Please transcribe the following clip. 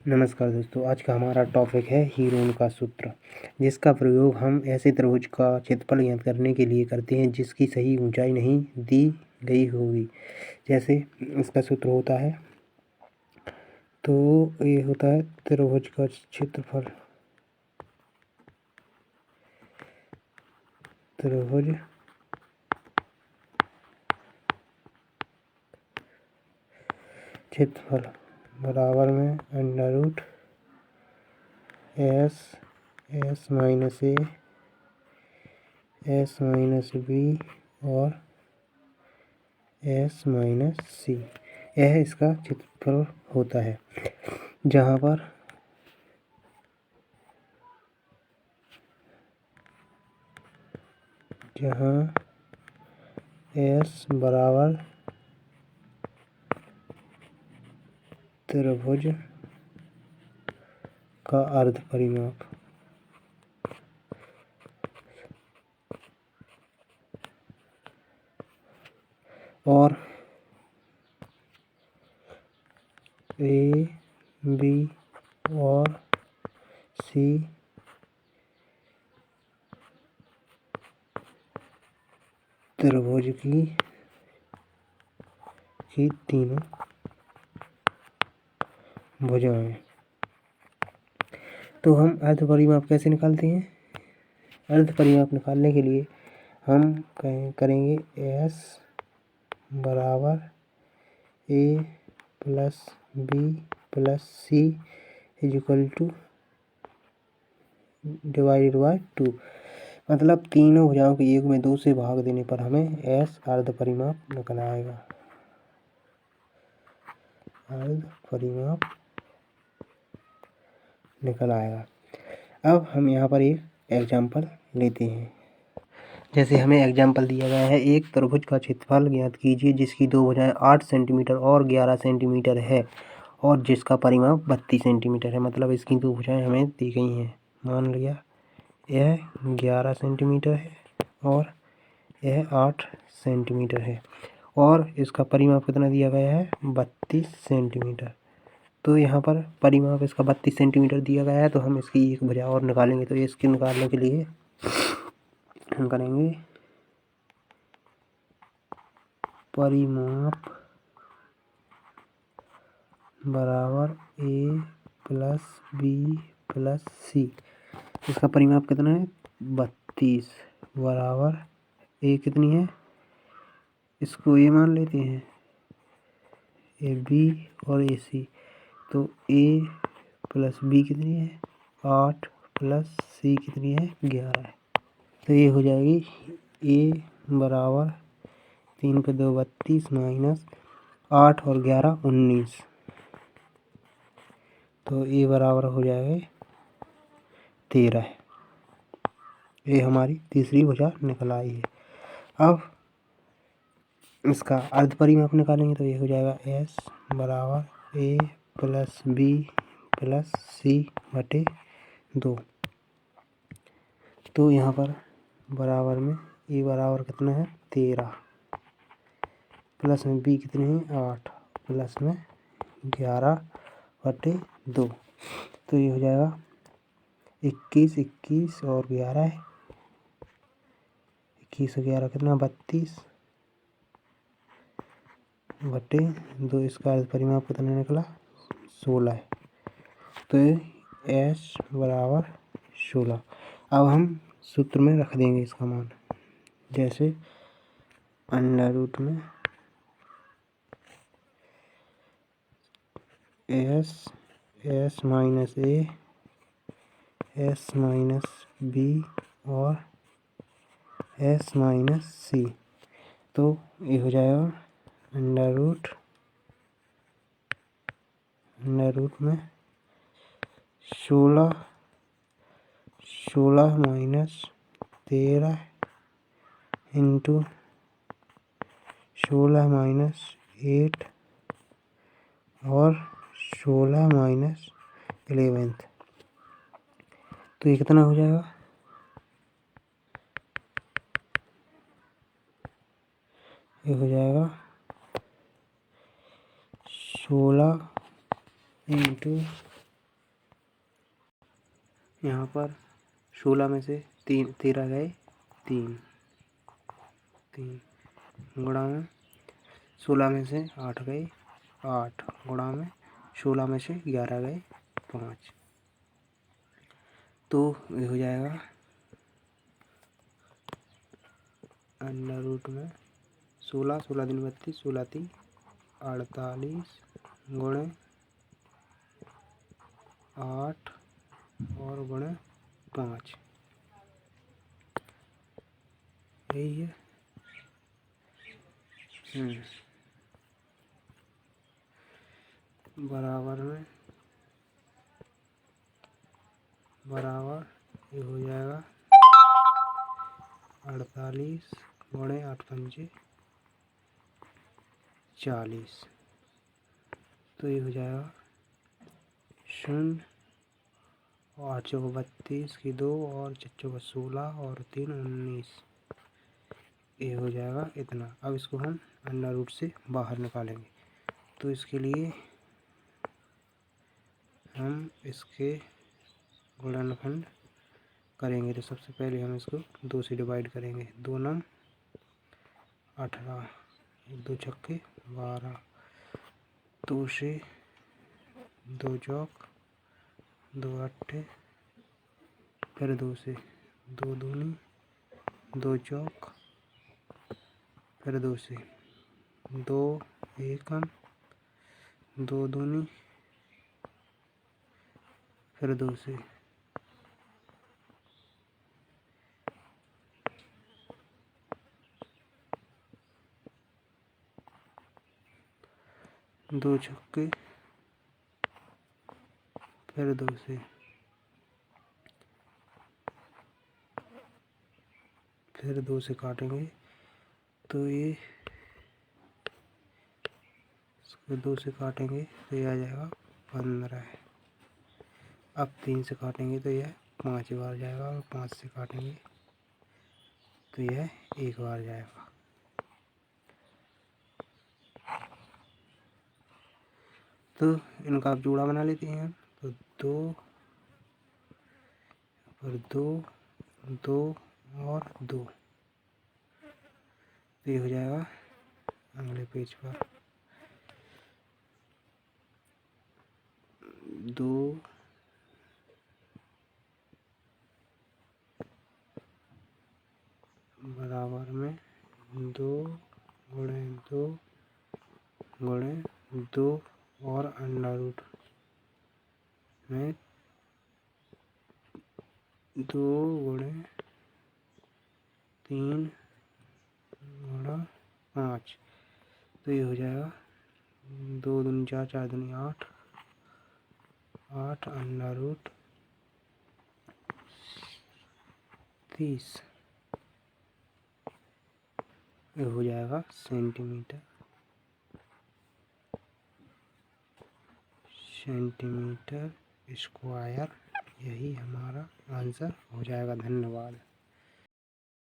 नमस्कार दोस्तों, आज का हमारा टॉपिक है हीरोन का सूत्र, जिसका प्रयोग हम ऐसे त्रिभुज का क्षेत्रफल ज्ञात करने के लिए करते हैं जिसकी सही ऊंचाई नहीं दी गई होगी। जैसे इसका सूत्र होता है, तो ये होता है त्रिभुज का क्षेत्रफल, त्रिभुज क्षेत्रफल बराबर में under root S minus A S minus B और एस माइनस सी, यह इसका क्षेत्रफल होता है। जहाँ पर एस बराबर त्रिभुज का अर्ध परिमाप और ए बी और सी त्रिभुज की तीनों भुजाएं। तो हम अर्ध परिमाप कैसे निकालते हैं? अर्ध परिमाप निकालने के लिए हम करेंगे एस बराबर A plus B plus C equal to divided by 2। मतलब तीनों भुजाओं के योग में 2 से भाग देने पर हमें एस अर्ध परिमाप निकल आएगा। अर्ध परिमाप निकल आएगा। अब हम यहाँ पर एक एग्जाम्पल लेते हैं। जैसे हमें एग्जाम्पल दिया गया है, एक त्रिभुज का क्षेत्रफल ज्ञात कीजिए जिसकी दो भुजाएं 8 सेंटीमीटर और 11 सेंटीमीटर है और जिसका परिमाप 32 सेंटीमीटर है। मतलब इसकी दो भुजाएं हमें दी गई हैं। मान लिया यह 11 सेंटीमीटर है और यह 8 सेंटीमीटर है और इसका परिमाप कितना दिया गया है? 32 सेंटीमीटर। तो यहाँ पर परिमाप इसका 32 सेंटीमीटर दिया गया है, तो हम इसकी एक भुजा और निकालेंगे। तो इसकी निकालने के लिए हम करेंगे परिमाप बराबर ए प्लस बी प्लस सी। इसका परिमाप कितना है? 32 बराबर ए कितनी है? इसको ए मान लेते हैं, ए बी और ए सी। तो ए प्लस बी कितनी है? 8 प्लस सी कितनी है? 11 है। तो ये हो जाएगी ए बराबर 3 पे 2 32 माइनस 8 और 11 19। तो ए बराबर हो जाएगा 13। ये हमारी तीसरी भुजा निकल आई है। अब इसका अर्ध परिमाप निकालेंगे तो ये हो जाएगा एस बराबर ए प्लस बी प्लस सी बटे 2। तो यहाँ पर बराबर में ए बराबर कितना है? 13 प्लस में बी कितने हैं? 8 प्लस में 11 बटे 2। तो ये हो जाएगा 21 और 11 है। 21 और 11 कितना? 32 बटे 2। इसका अर्ध परिमाप कितना निकला? 16 है। तो एस बराबर 16। अब हम सूत्र में रख देंगे इसका मान। जैसे अंडर रूट में S minus A S minus B और एस माइनस सी। तो ये हो जाएगा अंडर रूट में 16 माइनस 13 इंटू 16 माइनस 8 और 16 माइनस 11। तो ये कितना हो जाएगा? ये हो जाएगा 16 इंटू यहाँ पर 16 में से 13 गए 3 गुणा में 16 में से 8 गए 8 गुणा में 16 में से 11 गए 5। तो ये हो जाएगा अंडर रूट में 16 दिन 32 16 3 48 गुणे 8 और गुणे 5 यही है। बराबर ये हो जाएगा 48 गुणे 8 पंजे 40। तो ये हो जाएगा 0 और 8 चौको 32 की 2 और 6 चौको 16 और 3 19। ये हो जाएगा इतना। अब इसको हम अंडर रूट से बाहर निकालेंगे। तो इसके लिए हम इसके गुणनखंड करेंगे। तो सबसे पहले हम इसको 2 से डिवाइड करेंगे। 2 9 18 2 छक्के 12 2 से 2 चौक 2 अट्ठे फिर 2 से 2 दूनी 2 चौक फिर 2 से 2 एकम 2 दूनी फिर 2 से 2 छक्के फिर 2 से फिर 2 से काटेंगे। तो ये इसको 2 से काटेंगे तो ये आ जाएगा 15। अब 3 से काटेंगे तो यह 5 बार जाएगा और 5 से काटेंगे तो यह 1 बार जाएगा। तो इनका आप जोड़ा बना लेते हैं। तो 2 और 2 2 और 2 तो ये हो जाएगा अगले पेज पर 2 बराबर में 2 गुणे 2 गुणे 2 और अंडर रूट में 2 गुणे 3 गुणा 5। तो ये हो जाएगा 2 दूनी 4 4 दूनी 8 8 अंडर रूट 30। ये हो जाएगा सेंटीमीटर स्क्वायर। यही हमारा आंसर हो जाएगा। धन्यवाद।